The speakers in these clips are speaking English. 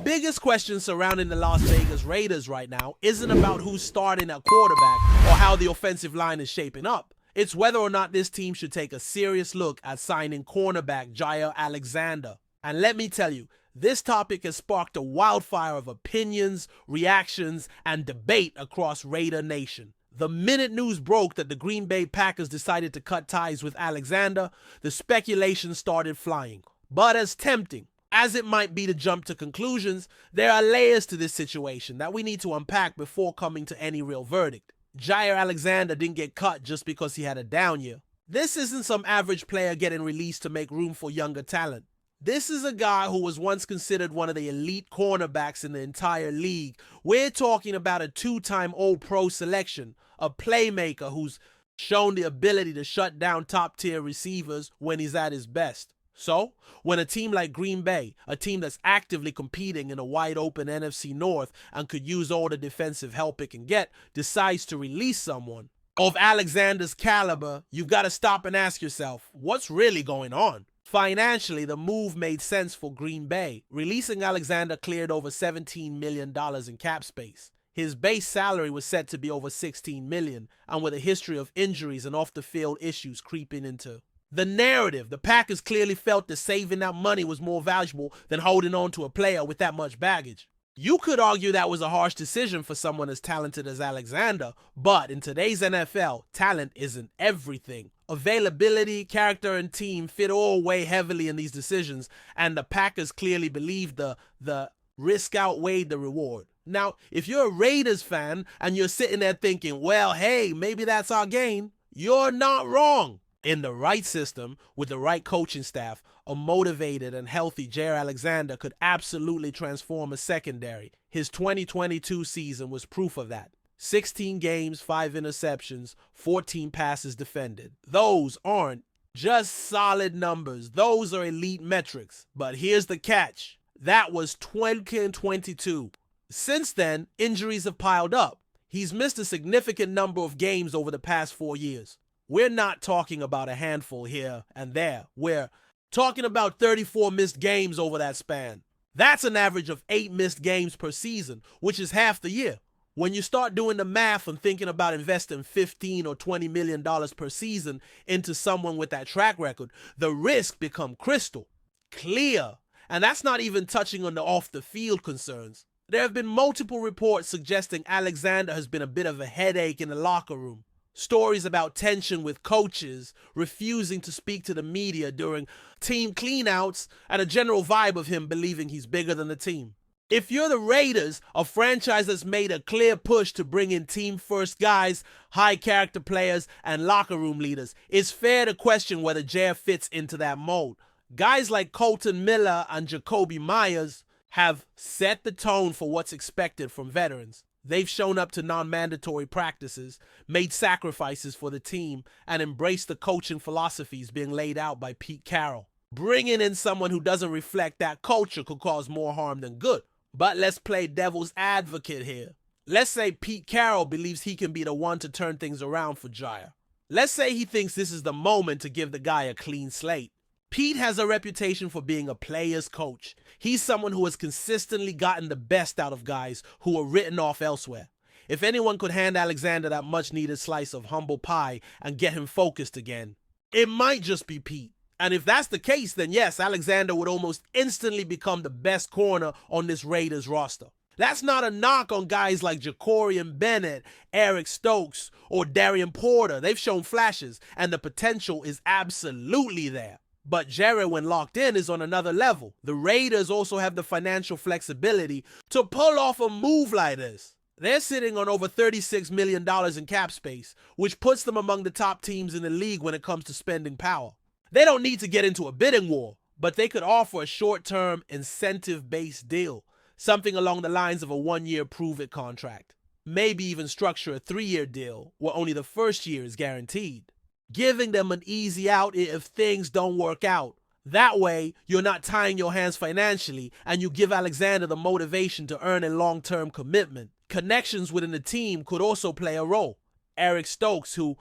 biggest question surrounding the Las Vegas Raiders right now isn't about who's starting at quarterback or how the offensive line is shaping up. It's whether or not this team should take a serious look at signing cornerback Jaire Alexander. And let me tell you, this topic has sparked a wildfire of opinions, reactions, and debate across Raider Nation. The minute news broke that the Green Bay Packers decided to cut ties with Alexander, the speculation started flying. But as tempting as it might be to jump to conclusions, there are layers to this situation that we need to unpack before coming to any real verdict. Jaire Alexander didn't get cut just because he had a down year. This isn't some average player getting released to make room for younger talent. This is a guy who was once considered one of the elite cornerbacks in the entire league. We're talking about a two-time All-Pro selection, a playmaker who's shown the ability to shut down top-tier receivers when he's at his best. So, when a team like Green Bay, a team that's actively competing in a wide-open NFC North and could use all the defensive help it can get, decides to release someone of Alexander's caliber, you've got to stop and ask yourself, what's really going on? Financially, the move made sense for Green Bay. Releasing Alexander cleared over $17 million in cap space. His base salary was set to be over $16 million, and with a history of injuries and off-the-field issues creeping into the narrative, the Packers clearly felt that saving that money was more valuable than holding on to a player with that much baggage. You could argue that was a harsh decision for someone as talented as Alexander, but in today's NFL, talent isn't everything. Availability, character, and team fit all weigh heavily in these decisions, and the Packers clearly believed the risk outweighed the reward. Now, if you're a Raiders fan and you're sitting there thinking, well, hey, maybe that's our gain, you're not wrong. In the right system, with the right coaching staff, a motivated and healthy Jaire Alexander could absolutely transform a secondary. His 2022 season was proof of that. 16 games, 5 interceptions, 14 passes defended. Those aren't just solid numbers. Those are elite metrics. But here's the catch. That was 2022. Since then, injuries have piled up. He's missed a significant number of games over the past 4 years. We're not talking about a handful here and there. We're talking about 34 missed games over that span. That's an average of 8 missed games per season, which is half the year. When you start doing the math and thinking about investing $15 or $20 million per season into someone with that track record, the risk becomes crystal clear. And that's not even touching on the off-the-field concerns. There have been multiple reports suggesting Alexander has been a bit of a headache in the locker room. Stories about tension with coaches, refusing to speak to the media during team cleanouts, and a general vibe of him believing he's bigger than the team. If you're the Raiders, a franchise that's made a clear push to bring in team-first guys, high-character players, and locker room leaders, it's fair to question whether Jaire fits into that mold. Guys like Colton Miller and Jakobi Meyers have set the tone for what's expected from veterans. They've shown up to non-mandatory practices, made sacrifices for the team, and embraced the coaching philosophies being laid out by Pete Carroll. Bringing in someone who doesn't reflect that culture could cause more harm than good. But let's play devil's advocate here. Let's say Pete Carroll believes he can be the one to turn things around for Jaire. Let's say he thinks this is the moment to give the guy a clean slate. Pete has a reputation for being a player's coach. He's someone who has consistently gotten the best out of guys who were written off elsewhere. If anyone could hand Alexander that much-needed slice of humble pie and get him focused again, it might just be Pete. And if that's the case, then yes, Alexander would almost instantly become the best corner on this Raiders roster. That's not a knock on guys like Jacorian Bennett, Eric Stokes, or Darian Porter. They've shown flashes, and the potential is absolutely there. But Jaire, when locked in, is on another level. The Raiders also have the financial flexibility to pull off a move like this. They're sitting on over $36 million in cap space, which puts them among the top teams in the league when it comes to spending power. They don't need to get into a bidding war, but they could offer a short-term, incentive-based deal, something along the lines of a 1-year prove-it contract. Maybe even structure a 3-year deal where only the first year is guaranteed, giving them an easy out if things don't work out. That way, you're not tying your hands financially, and you give Alexander the motivation to earn a long-term commitment. Connections within the team could also play a role. Eric Stokes, who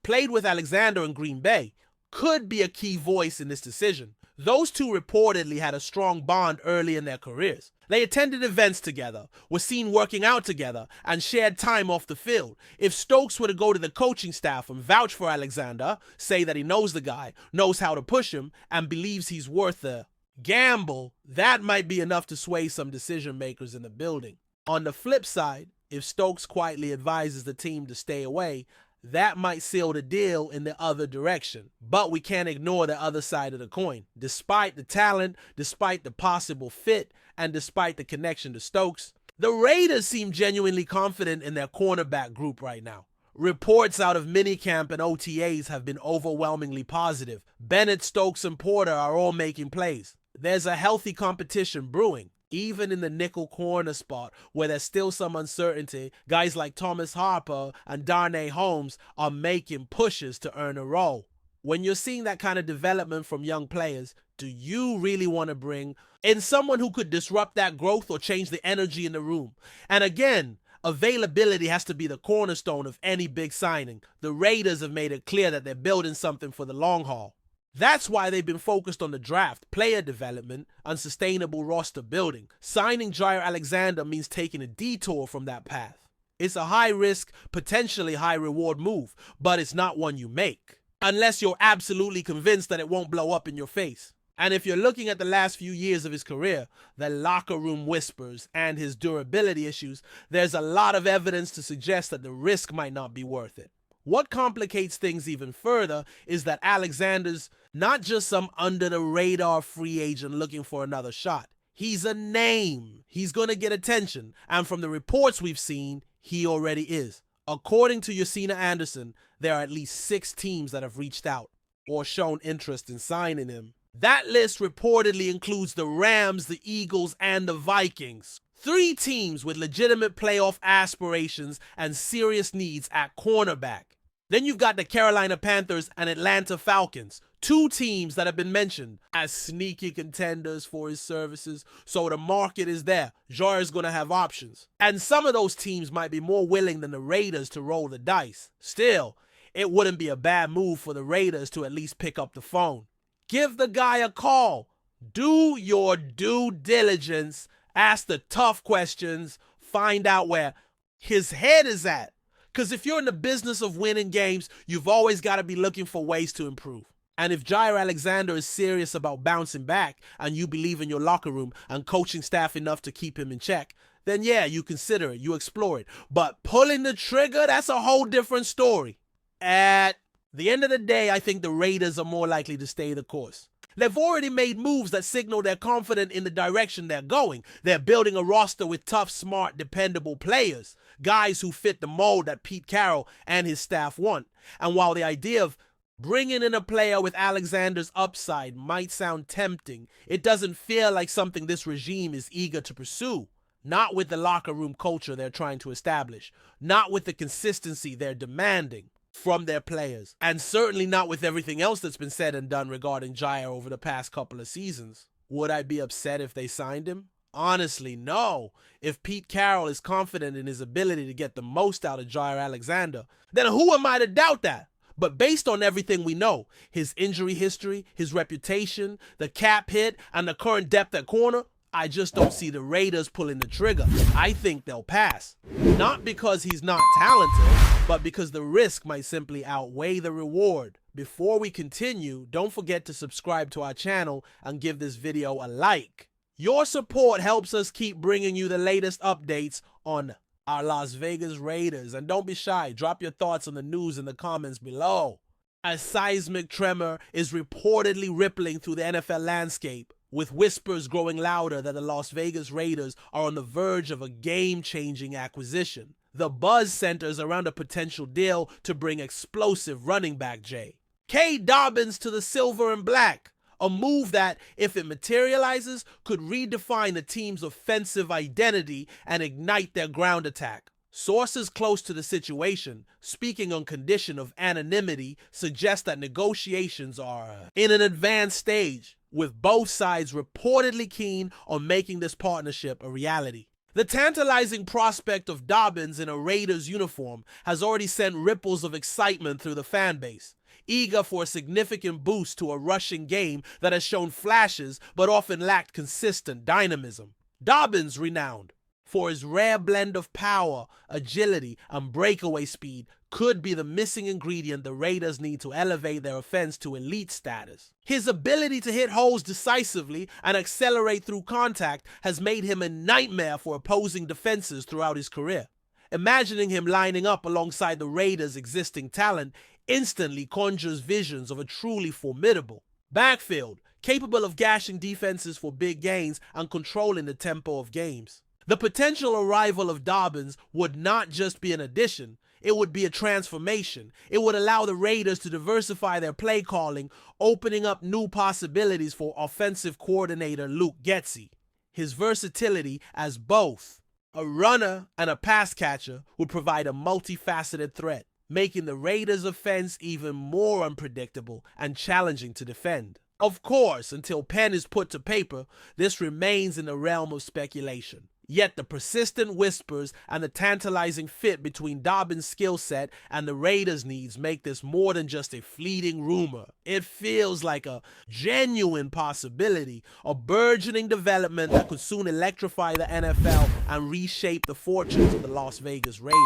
played with Alexander in Green Bay, could be a key voice in this decision. Those two reportedly had a strong bond early in their careers. They attended events together, were seen working out together, and shared time off the field. If Stokes were to go to the coaching staff and vouch for Alexander, say that he knows the guy, knows how to push him, and believes he's worth a gamble, that might be enough to sway some decision makers in the building. On the flip side, if Stokes quietly advises the team to stay away, that might seal the deal in the other direction. But we can't ignore the other side of the coin. Despite the talent, despite the possible fit, and despite the connection to Stokes, the Raiders seem genuinely confident in their cornerback group right now. Reports out of minicamp and OTAs have been overwhelmingly positive. Bennett, Stokes, and Porter are all making plays. There's a healthy competition brewing. Even in the nickel corner spot, where there's still some uncertainty, guys like Thomas Harper and Darnay Holmes are making pushes to earn a role. When you're seeing that kind of development from young players, do you really want to bring in someone who could disrupt that growth or change the energy in the room? And again, availability has to be the cornerstone of any big signing. The Raiders have made it clear that they're building something for the long haul. That's why they've been focused on the draft, player development, and sustainable roster building. Signing Jaire Alexander means taking a detour from that path. It's a high-risk, potentially high-reward move, but it's not one you make, unless you're absolutely convinced that it won't blow up in your face. And if you're looking at the last few years of his career, the locker room whispers, and his durability issues, there's a lot of evidence to suggest that the risk might not be worth it. What complicates things even further is that Alexander's not just some under-the-radar free agent looking for another shot. He's a name. He's going to get attention. And from the reports we've seen, he already is. According to Yosina Anderson, there are at least 6 teams that have reached out or shown interest in signing him. That list reportedly includes the Rams, the Eagles, and the Vikings. 3 teams with legitimate playoff aspirations and serious needs at cornerback. Then you've got the Carolina Panthers and Atlanta Falcons, 2 teams that have been mentioned as sneaky contenders for his services, so the market is there. Jaire's going to have options. And some of those teams might be more willing than the Raiders to roll the dice. Still, it wouldn't be a bad move for the Raiders to at least pick up the phone. Give the guy a call. Do your due diligence. Ask the tough questions. Find out where his head is at. Because if you're in the business of winning games, you've always got to be looking for ways to improve. And if Jaire Alexander is serious about bouncing back and you believe in your locker room and coaching staff enough to keep him in check, then yeah, you consider it, you explore it. But pulling the trigger, that's a whole different story. At the end of the day, I think the Raiders are more likely to stay the course. They've already made moves that signal they're confident in the direction they're going. They're building a roster with tough, smart, dependable players. Guys who fit the mold that Pete Carroll and his staff want. And while the idea of bringing in a player with Alexander's upside might sound tempting, it doesn't feel like something this regime is eager to pursue. Not with the locker room culture they're trying to establish. Not with the consistency they're demanding from their players. And certainly not with everything else that's been said and done regarding Jaire over the past couple of seasons. Would I be upset if they signed him? Honestly, no. If Pete Carroll is confident in his ability to get the most out of Jaire Alexander, then who am I to doubt that? But based on everything we know, his injury history, his reputation, the cap hit, and the current depth at corner, I just don't see the Raiders pulling the trigger. I think they'll pass. Not because he's not talented, but because the risk might simply outweigh the reward. Before we continue, don't forget to subscribe to our channel and give this video a like. Your support helps us keep bringing you the latest updates on our Las Vegas Raiders. And don't be shy, drop your thoughts on the news in the comments below. A seismic tremor is reportedly rippling through the NFL landscape, with whispers growing louder that the Las Vegas Raiders are on the verge of a game-changing acquisition. The buzz centers around a potential deal to bring explosive running back Jay Dobbins to the silver and black. A move that, if it materializes, could redefine the team's offensive identity and ignite their ground attack. Sources close to the situation, speaking on condition of anonymity, suggest that negotiations are in an advanced stage, with both sides reportedly keen on making this partnership a reality. The tantalizing prospect of Dobbins in a Raiders uniform has already sent ripples of excitement through the fan base, eager for a significant boost to a rushing game that has shown flashes but often lacked consistent dynamism. Dobbins, renowned for his rare blend of power, agility, and breakaway speed, could be the missing ingredient the Raiders need to elevate their offense to elite status. His ability to hit holes decisively and accelerate through contact has made him a nightmare for opposing defenses throughout his career. Imagining him lining up alongside the Raiders' existing talent instantly conjures visions of a truly formidable backfield, capable of gashing defenses for big gains and controlling the tempo of games. The potential arrival of Dobbins would not just be an addition, it would be a transformation. It would allow the Raiders to diversify their play calling, opening up new possibilities for offensive coordinator Luke Getsy. His versatility as both a runner and a pass catcher would provide a multifaceted threat, making the Raiders' offense even more unpredictable and challenging to defend. Of course, until pen is put to paper, this remains in the realm of speculation. Yet the persistent whispers and the tantalizing fit between Dobbins' skill set and the Raiders' needs make this more than just a fleeting rumor. It feels like a genuine possibility, a burgeoning development that could soon electrify the NFL and reshape the fortunes of the Las Vegas Raiders.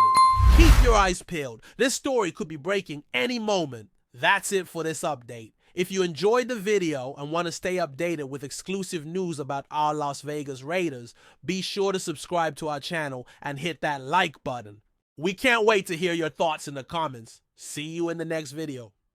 Keep your eyes peeled. This story could be breaking any moment. That's it for this update. If you enjoyed the video and want to stay updated with exclusive news about our Las Vegas Raiders, be sure to subscribe to our channel and hit that like button. We can't wait to hear your thoughts in the comments. See you in the next video.